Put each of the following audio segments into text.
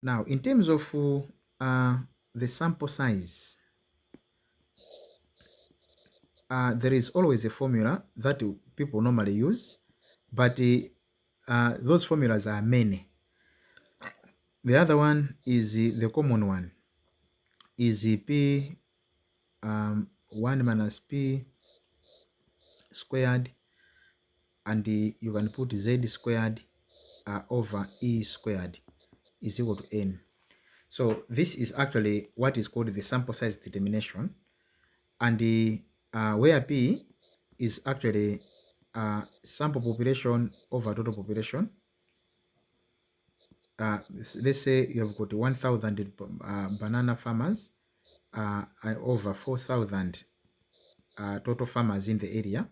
Now, in terms of the sample size, there is always a formula that people normally use, but those formulas are many. The other one is the common one is p 1 minus p squared, and you can put z squared over e squared is equal to n. So this is actually what is called the sample size determination, and where p is actually sample population over total population. Let's say you have got 1,000 banana farmers over 4,000 total farmers in the area.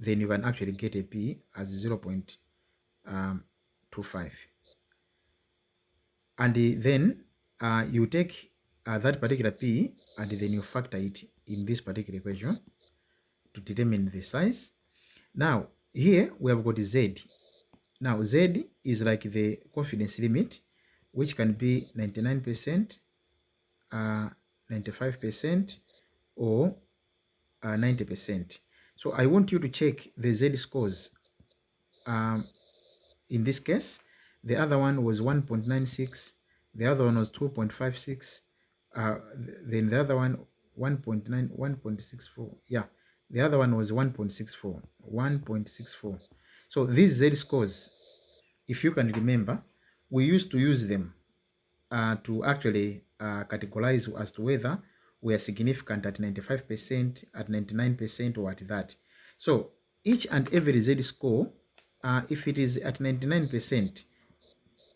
Then you can actually get a p as 0.25. And then you take that particular p and then you factor it in this particular equation to determine the size. Now here we have got z. Now z is like the confidence limit, which can be 99%, 95%, or 90%. So I want you to check the z scores. In this case, the other one was 1.96, the other one was 2.56, then the other one 1.9, 1.64. Yeah, the other one was 1.64, 1.64. So these z scores, if you can remember, we used to use them to actually categorize as to whether we are significant at 95%, at 99%, or at that. So each and every z score, if it is at 99%,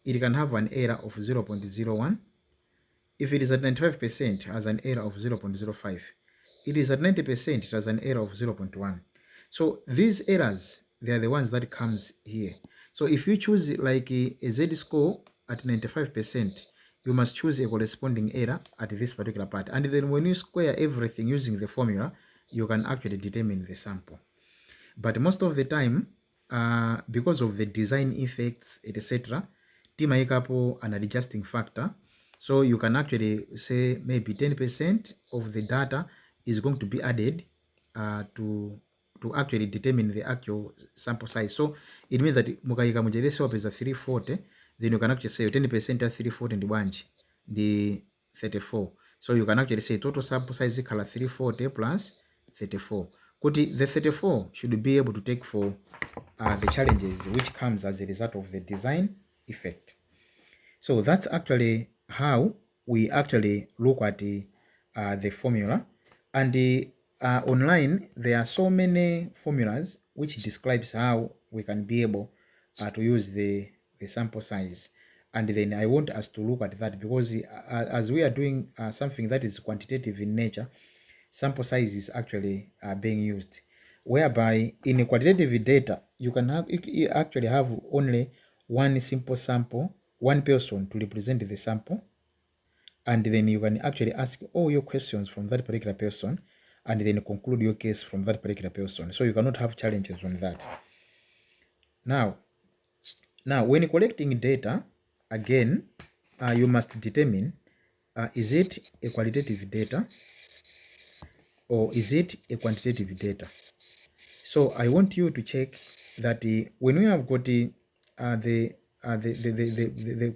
it can have an error of 0.01. If it is at 95%, it has an error of 0.05. It is at 90%, it has an error of 0.1. So these errors, they are the ones that comes here. So if you choose like a z score at 95%, you must choose a corresponding error at this particular part. And then when you square everything using the formula, you can actually determine the sample. But most of the time, because of the design effects, etc., timayikapo an adjusting factor. So you can actually say maybe 10% of the data is going to be added to actually determine the actual sample size. So it means that mukayika mujerese is 340, then you can actually say 10% of 340 and one the 34. So you can actually say total sample size is 340 plus 34. The 34 should be able to take for the challenges which comes as a result of the design effect. So that's actually how we actually look at the formula. And online, there are so many formulas which describes how we can be able to use the sample size. And then I want us to look at that because as we are doing something that is quantitative in nature, sample size is actually being used, whereby in quantitative data you can have you actually have only one simple sample, one person to represent the sample, and then you can actually ask all your questions from that particular person and then conclude your case from that particular person. So you cannot have challenges on that. Now when collecting data, again, you must determine is it a qualitative data or is it a quantitative data. So I want you to check that when we have got the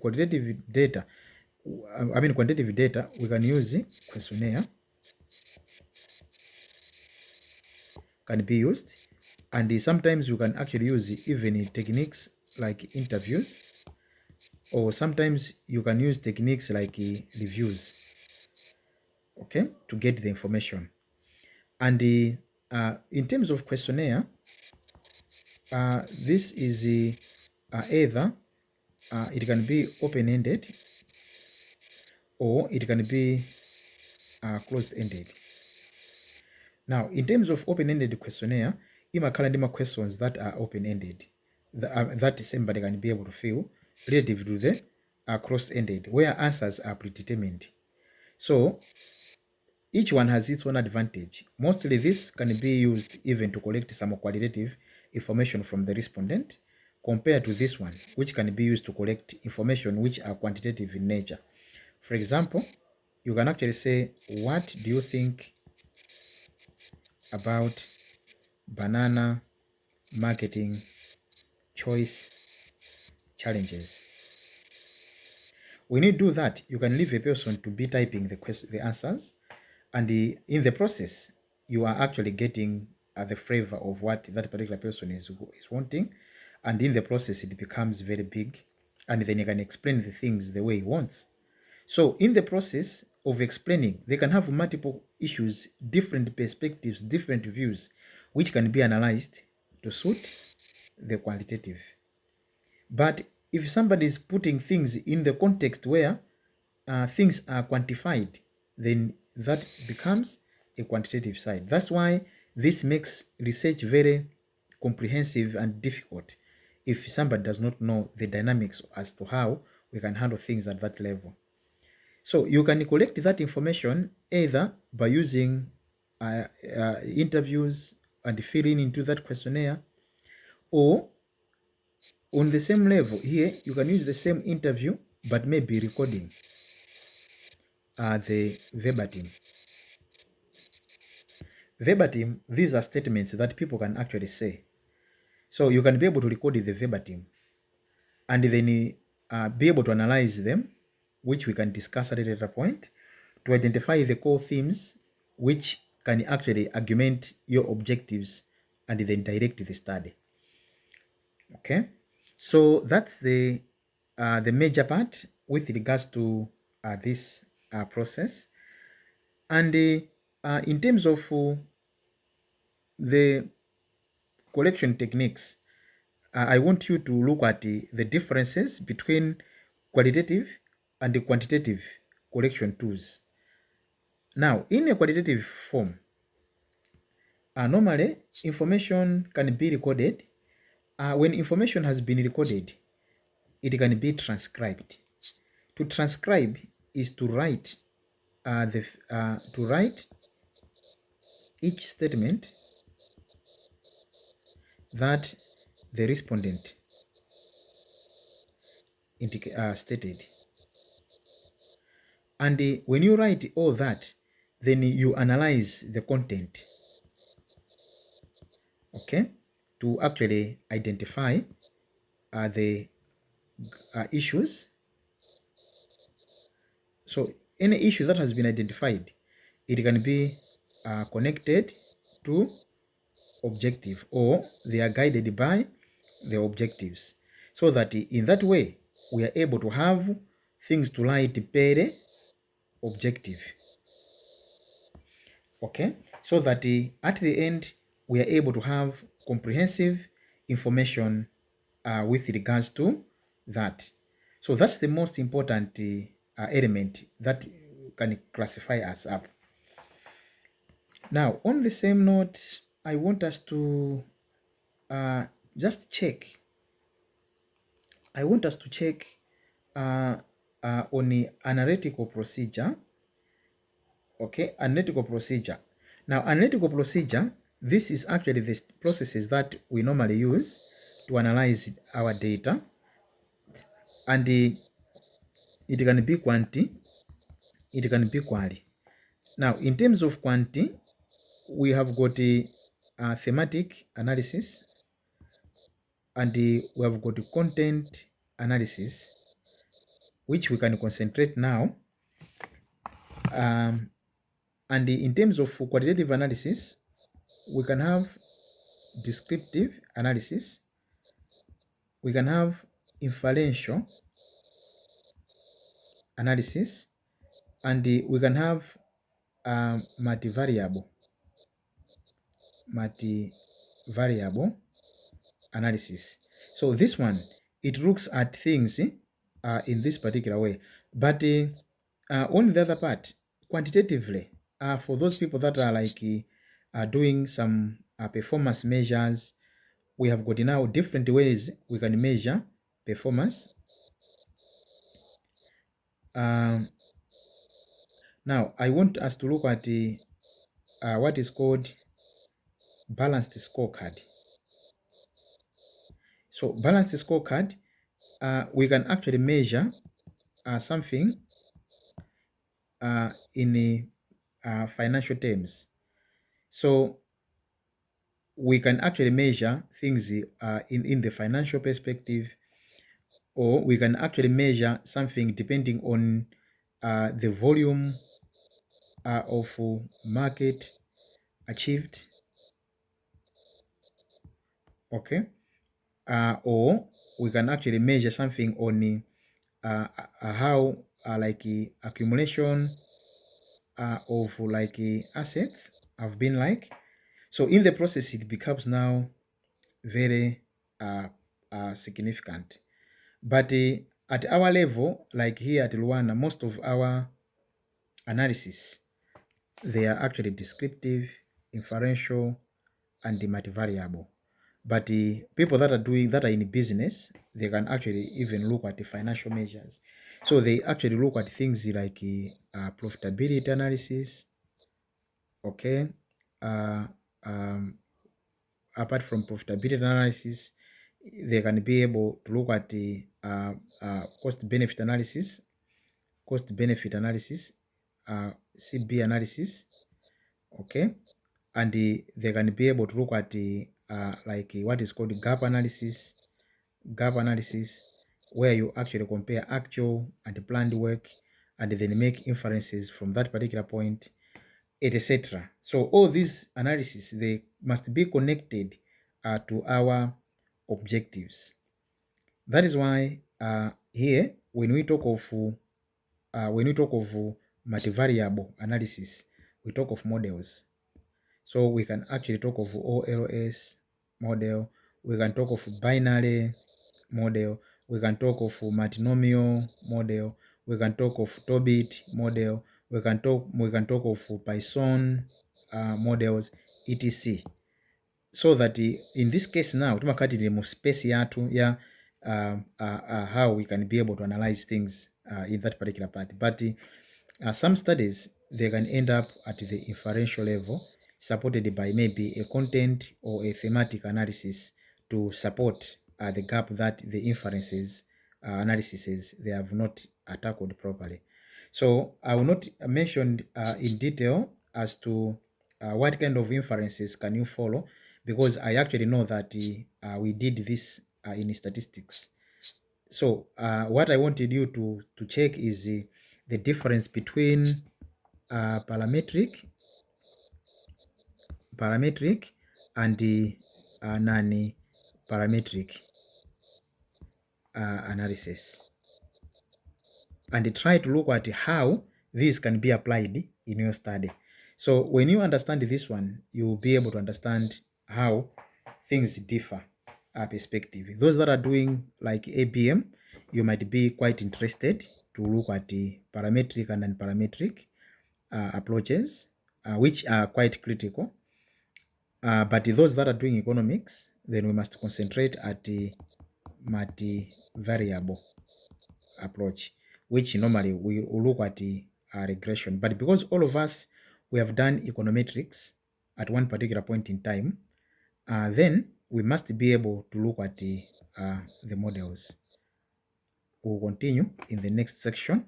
quantitative data, quantitative data, we can use questionnaire, can be used, and sometimes you can actually use even techniques like interviews, or sometimes you can use techniques like reviews, okay, to get the information. And in terms of questionnaire, this is either it can be open-ended or it can be closed-ended. Now, in terms of open-ended questionnaire, ima questions that are open-ended, that somebody can be able to fill relative to the closed-ended, where answers are predetermined. So each one has its own advantage. Mostly this can be used even to collect some qualitative information from the respondent, compared to this one, which can be used to collect information which are quantitative in nature. For example, you can actually say, what do you think about banana marketing choice challenges? When you do that, you can leave a person to be typing the answers, and in the process, you are actually getting the flavor of what that particular person is wanting, and in the process, it becomes very big, and then you can explain the things the way he wants. So in the process of explaining, they can have multiple issues, different perspectives, different views, which can be analyzed to suit the qualitative. But if somebody is putting things in the context where things are quantified, then that becomes a quantitative side. That's why this makes research very comprehensive and difficult if somebody does not know the dynamics as to how we can handle things at that level. So you can collect that information either by using interviews and filling into that questionnaire, or on the same level here, you can use the same interview, but maybe recording the verbatim. Verbatim, these are statements that people can actually say. So you can be able to record the verbatim and then be able to analyze them, which we can discuss at a later point, to identify the core themes which can actually augment your objectives and then direct the study. Okay, so that's the major part with regards to this process. And in terms of the collection techniques, I want you to look at the differences between qualitative and the quantitative collection tools. Now, in a qualitative form, normally information can be recorded. When information has been recorded, it can be transcribed. To transcribe is to write each statement that the respondent stated. And when you write all that, then you analyze the content, okay, to actually identify the issues. So any issue that has been identified, it can be connected to objective, or they are guided by the objectives, so that in that way we are able to have things to write per objective, okay, so that at the end we are able to have comprehensive information with regards to that. So that's the most important element that can classify us up. Now, on the same note, I want us to just check. I want us to check on the analytical procedure. Okay, analytical procedure. Now, analytical procedure, this is actually the processes that we normally use to analyze our data, and it can be quanti, it can be quali. Now, in terms of quanti, we have got a thematic analysis, and we have got content analysis, which we can concentrate now. And in terms of qualitative analysis, we can have descriptive analysis, we can have inferential analysis, and we can have multivariable analysis. So this one, it looks at things in this particular way. But on the other part, quantitatively, for those people that are like doing some performance measures, we have got now different ways we can measure performance. Now, I want us to look at what is called balanced scorecard. So balanced scorecard, we can actually measure something in financial terms. So we can actually measure things in the financial perspective, or we can actually measure something depending on the volume of market achieved, okay? Or we can actually measure something on how accumulation of assets have been like. So in the process, it becomes now very significant. But at our level, like here at Luana, most of our analysis, they are actually descriptive, inferential, and multivariable. But people that are in business, they can actually even look at the financial measures. So they actually look at things like profitability analysis, okay? Uh, um, Apart from profitability analysis, they can be able to look at the cost benefit analysis, CB analysis, okay? And they can be able to look at the what is called gap analysis, where you actually compare actual and planned work and then make inferences from that particular point, etc. So all these analysis, they must be connected to our objectives. That is why here when we talk of multivariable analysis, we talk of models. So we can actually talk of OLS model, we can talk of binary model, we can talk of multinomial model, we can talk of Tobit model, we can talk of Python models, etc. So that in this case now timakati mu space yatu ya how we can be able to analyze things in that particular part. But some studies, they can end up at the inferential level, supported by maybe a content or a thematic analysis to support the gap that the inferences analyses they have not tackled properly. So I will not mention in detail as to what kind of inferences can you follow, because I actually know that we did this in statistics. So what I wanted you to check is the difference between parametric and the non-parametric analysis, and try to look at how this can be applied in your study. So when you understand this one, you will be able to understand how things differ perspective. Those that are doing like ABM, you might be quite interested to look at the parametric and non-parametric approaches, which are quite critical. But those that are doing economics, then we must concentrate at the multivariable approach, which normally we look at the regression. But because all of us, we have done econometrics at one particular point in time, then we must be able to look at the models. We'll continue in the next section.